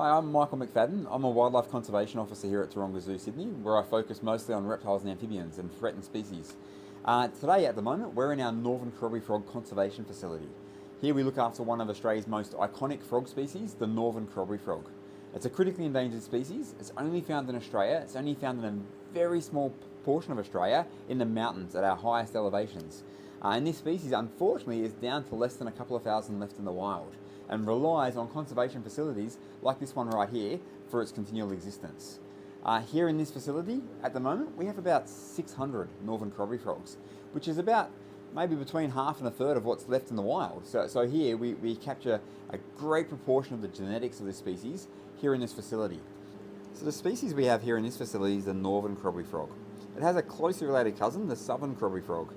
Hi, I'm Michael McFadden. I'm a Wildlife Conservation Officer here at Taronga Zoo, Sydney, where I focus mostly on reptiles and amphibians and threatened species. Today, at the moment, we're in our Northern Corroboree Frog Conservation Facility. Here we look after one of Australia's most iconic frog species, the Northern Corroboree Frog. It's a critically endangered species. It's only found in Australia. It's only found in a very small portion of Australia in the mountains at our highest elevations. And this species, unfortunately, is down to less than a couple of thousand left in the wild, and relies on conservation facilities like this one right here for its continual existence. Here in this facility, at the moment, we have about 600 Northern Corroboree frogs, which is about maybe between half and a third of what's left in the wild. So here we capture a great proportion of the genetics of this species here in this facility. So the species we have here in this facility is the Northern Corroboree frog. It has a closely related cousin, the Southern Corroboree frog.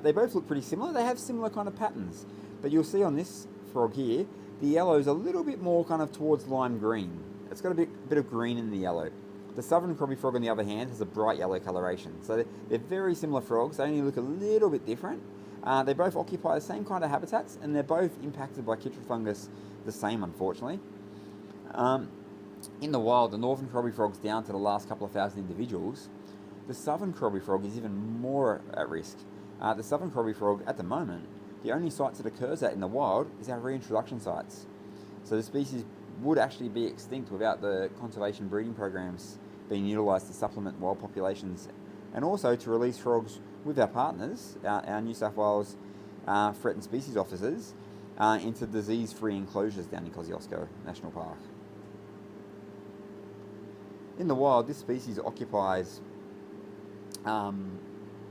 They both look pretty similar. They have similar kind of patterns, but you'll see on this frog here, the yellow is a little bit more kind of towards lime green. It's got a bit of green in the yellow. The Southern Corroboree frog, on the other hand, has a bright yellow coloration. So they're very similar frogs. They only look a little bit different. They both occupy the same kind of habitats, and they're both impacted by chytrid fungus the same, unfortunately. In the wild, the Northern Corroboree frog's down to the last couple of thousand individuals. The Southern Corroboree frog is even more at risk. The Southern Corroboree frog, at the moment, the only sites it occurs at in the wild is our reintroduction sites. So the species would actually be extinct without the conservation breeding programs being utilised to supplement wild populations, and also to release frogs with our partners, our New South Wales threatened species officers, into disease-free enclosures down in Kosciuszko National Park. In the wild, this species occupies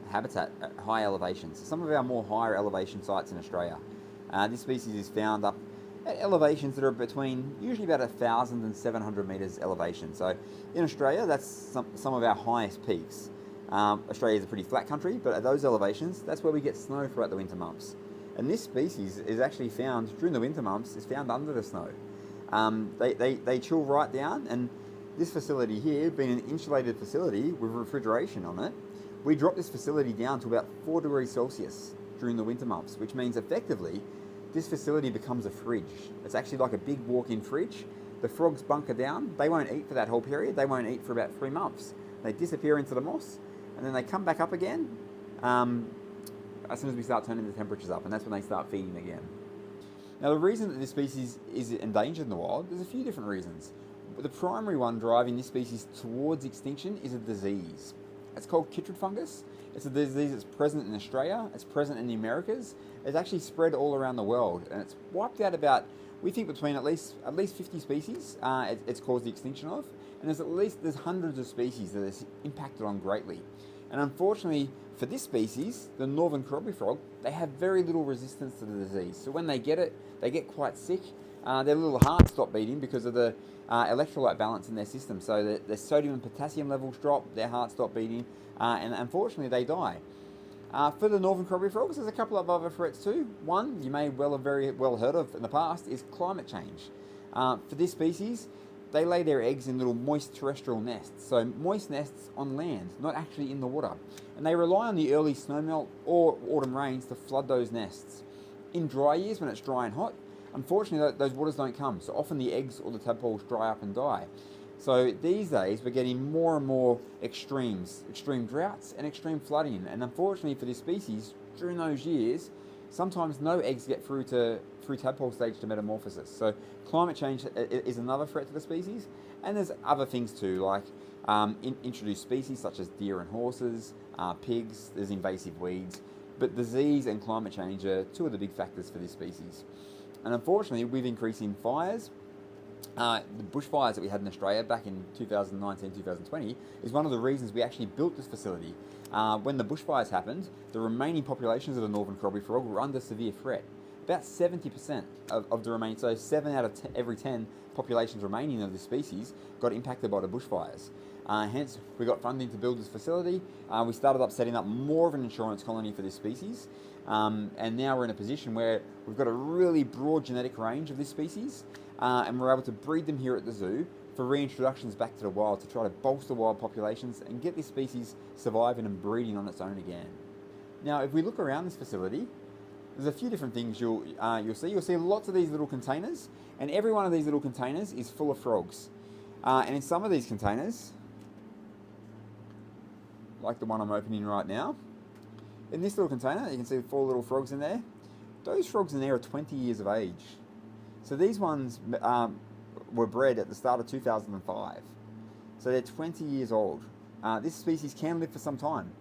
habitat at high elevations, some of our more higher elevation sites in Australia. This species is found up at elevations that are between usually about 1,000 and 700 metres elevation. So in Australia, that's some of our highest peaks. Australia is a pretty flat country, but at those elevations, that's where we get snow throughout the winter months. And this species is actually found during the winter months, is found under the snow. They chill right down, and this facility here, being an insulated facility with refrigeration on it, we drop this facility down to about 4 degrees Celsius during the winter months, which means effectively this facility becomes a fridge. It's actually like a big walk-in fridge. The frogs bunker down. They won't eat for that whole period. They won't eat for about 3 months. They disappear into the moss, and then they come back up again as soon as we start turning the temperatures up, and that's when they start feeding again. Now, the reason that this species is endangered in the wild, there's a few different reasons. But the primary one driving this species towards extinction is a disease. It's called chytrid fungus. It's a disease that's present in Australia. It's present in the Americas. It's actually spread all around the world, and it's wiped out about, we think, between at least 50 species. It's caused the extinction of, and there's hundreds of species that it's impacted on greatly. And unfortunately for this species, the Northern Corroboree frog, they have very little resistance to the disease. So when they get it, they get quite sick. Their little hearts stop beating because of the electrolyte balance in their system. So their sodium and potassium levels drop, their hearts stop beating, and unfortunately they die. For the Northern Corroboree frogs, there's a couple of other threats too. One you may have very well heard of in the past is climate change. For this species, they lay their eggs in little moist terrestrial nests, so moist nests on land, not actually in the water. And they rely on the early snowmelt or autumn rains to flood those nests. In dry years, when it's dry and hot, unfortunately those waters don't come, so often the eggs or the tadpoles dry up and die. So these days we're getting more and more extreme droughts and extreme flooding, and unfortunately for this species, during those years, sometimes no eggs get through tadpole stage to metamorphosis. So climate change is another threat to the species, and there's other things too, like introduced species such as deer and horses, pigs, there's invasive weeds, but disease and climate change are two of the big factors for this species. And unfortunately, with increasing fires, the bushfires that we had in Australia back in 2019-2020 is one of the reasons we actually built this facility. When the bushfires happened, the remaining populations of the Northern Corroboree frog were under severe threat. About 70% of the remaining, so 7 out of every 10 populations remaining of this species got impacted by the bushfires. Hence, we got funding to build this facility. We started up setting up more of an insurance colony for this species. And now we're in a position where we've got a really broad genetic range of this species, and we're able to breed them here at the zoo for reintroductions back to the wild to try to bolster wild populations and get this species surviving and breeding on its own again. Now, if we look around this facility, there's a few different things you'll see. You'll see lots of these little containers, and every one of these little containers is full of frogs. And in some of these containers, like the one I'm opening right now, in this little container, you can see 4 little frogs in there. Those frogs in there are 20 years of age. So these ones were bred at the start of 2005. So they're 20 years old. This species can live for some time.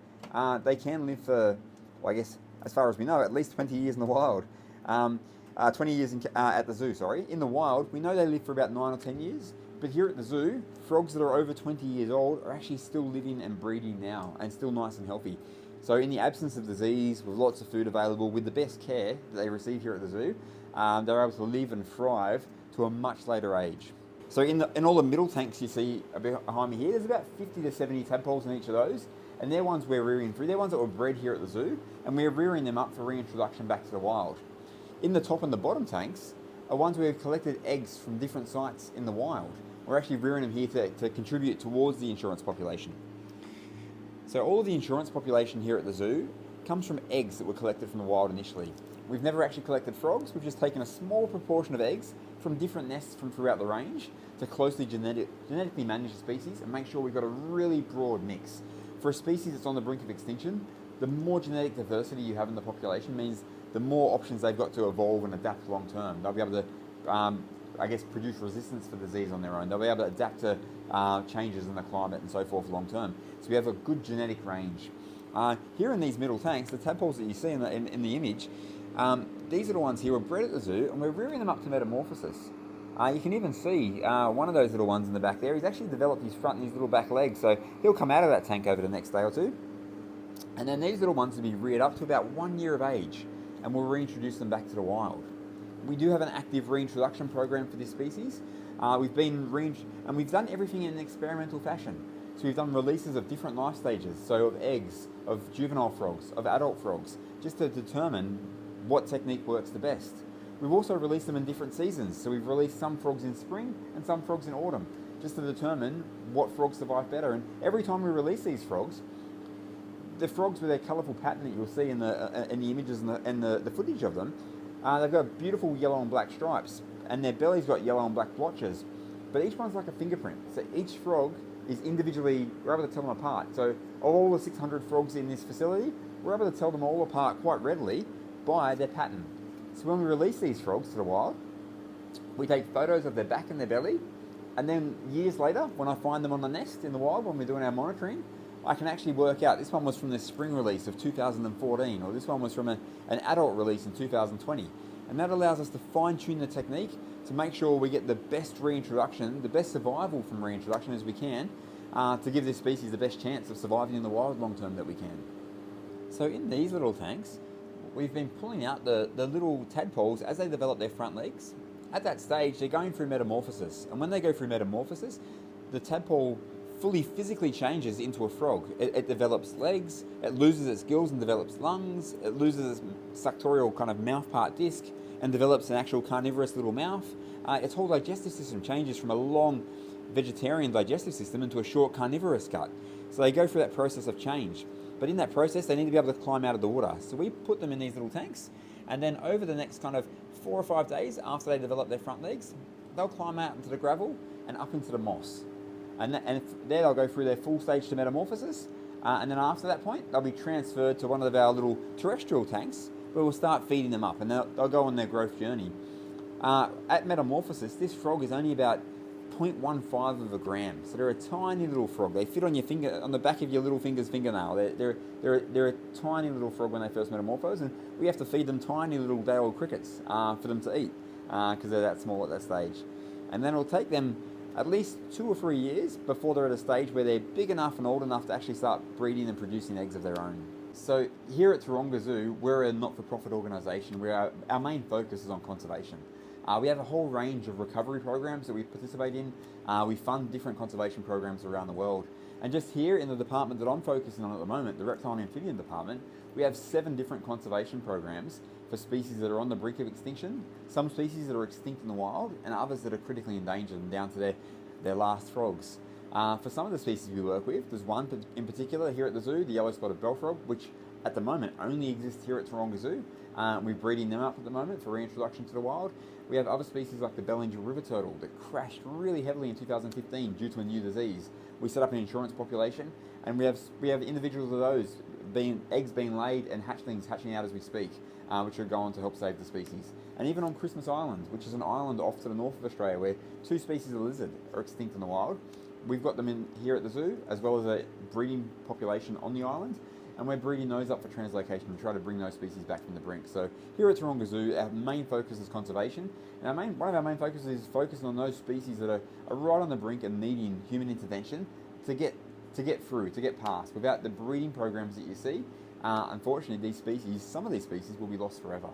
They can live for, well, I guess, as far as we know, at least 20 years in the wild. 20 years at the zoo, sorry. In the wild, we know they live for about 9 or 10 years. But here at the zoo, frogs that are over 20 years old are actually still living and breeding now and still nice and healthy. So in the absence of disease, with lots of food available, with the best care that they receive here at the zoo, they're able to live and thrive to a much later age. So in all the middle tanks you see behind me here, there's about 50 to 70 tadpoles in each of those, and they're ones we're rearing through. They're ones that were bred here at the zoo, and we're rearing them up for reintroduction back to the wild. In the top and the bottom tanks are ones where we've collected eggs from different sites in the wild. We're actually rearing them here to contribute towards the insurance population. So all of the insurance population here at the zoo comes from eggs that were collected from the wild initially. We've never actually collected frogs, we've just taken a small proportion of eggs from different nests from throughout the range to closely genetically manage the species and make sure we've got a really broad mix. For a species that's on the brink of extinction, the more genetic diversity you have in the population means the more options they've got to evolve and adapt long term. They'll be able to produce resistance for disease on their own. They'll be able to adapt to changes in the climate and so forth long term. So we have a good genetic range. Here in these middle tanks, the tadpoles that you see in the image, these are the ones here were bred at the zoo, and we're rearing them up to metamorphosis. You can even see one of those little ones in the back there. He's actually developed his front and his little back legs, so he'll come out of that tank over the next day or two. And then these little ones will be reared up to about 1 year of age, and we'll reintroduce them back to the wild. We do have an active reintroduction program for this species. We've done everything in an experimental fashion. So we've done releases of different life stages, so of eggs, of juvenile frogs, of adult frogs, just to determine what technique works the best. We've also released them in different seasons, so we've released some frogs in spring and some frogs in autumn, just to determine what frogs survive better. And every time we release these frogs, the frogs with their colourful pattern that you'll see in the images and the footage of them, they've got beautiful yellow and black stripes, and their belly's got yellow and black blotches, but each one's like a fingerprint. So each frog is individually, we're able to tell them apart. So of all the 600 frogs in this facility, we're able to tell them all apart quite readily by their pattern. So when we release these frogs to the wild, we take photos of their back and their belly, and then years later, when I find them on the nest in the wild, when we're doing our monitoring, I can actually work out, this one was from the spring release of 2014, or this one was from an adult release in 2020. And that allows us to fine-tune the technique to make sure we get the best reintroduction, the best survival from reintroduction as we can, to give this species the best chance of surviving in the wild long term that we can. So in these little tanks, we've been pulling out the little tadpoles as they develop their front legs. At that stage, they're going through metamorphosis. And when they go through metamorphosis, the tadpole fully physically changes into a frog. It develops legs, it loses its gills and develops lungs, it loses its suctorial kind of mouth part disc and develops an actual carnivorous little mouth. Its whole digestive system changes from a long vegetarian digestive system into a short carnivorous gut. So they go through that process of change. But in that process, they need to be able to climb out of the water. So we put them in these little tanks, and then over the next kind of 4 or 5 days after they develop their front legs, they'll climb out into the gravel and up into the moss. And there they'll go through their full stage to metamorphosis, and then after that point, they'll be transferred to one of our little terrestrial tanks where we'll start feeding them up, and they'll go on their growth journey. At metamorphosis, this frog is only about 0.15 of a gram, so they're a tiny little frog. They fit on your finger, on the back of your little finger's fingernail. They're a tiny little frog when they first metamorphose, and we have to feed them tiny little day-old crickets for them to eat because they're that small at that stage. And then it'll take them at least 2 or 3 years before they're at a stage where they're big enough and old enough to actually start breeding and producing eggs of their own. So here at Taronga Zoo, we're a not-for-profit organisation where our main focus is on conservation. We have a whole range of recovery programs that we participate in. We fund different conservation programs around the world. And just here in the department that I'm focusing on at the moment, the Reptile and Amphibian Department, we have 7 different conservation programs for species that are on the brink of extinction, some species that are extinct in the wild, and others that are critically endangered and down to their last frogs. For some of the species we work with, there's one in particular here at the zoo, the yellow-spotted bell frog, which at the moment only exist here at Taronga Zoo. We're breeding them up at the moment for reintroduction to the wild. We have other species like the Bellinger river turtle that crashed really heavily in 2015 due to a new disease. We set up an insurance population, and we have individuals of those eggs being laid and hatchlings hatching out as we speak, which are going to help save the species. And even on Christmas Island, which is an island off to the north of Australia where 2 species of lizard are extinct in the wild, we've got them in here at the zoo, as well as a breeding population on the island, and we're breeding those up for translocation to try to bring those species back from the brink. So here at Taronga Zoo, our main focus is conservation, and one of our main focuses is focusing on those species that are right on the brink and needing human intervention to get past. Without the breeding programs that you see, unfortunately, some of these species will be lost forever.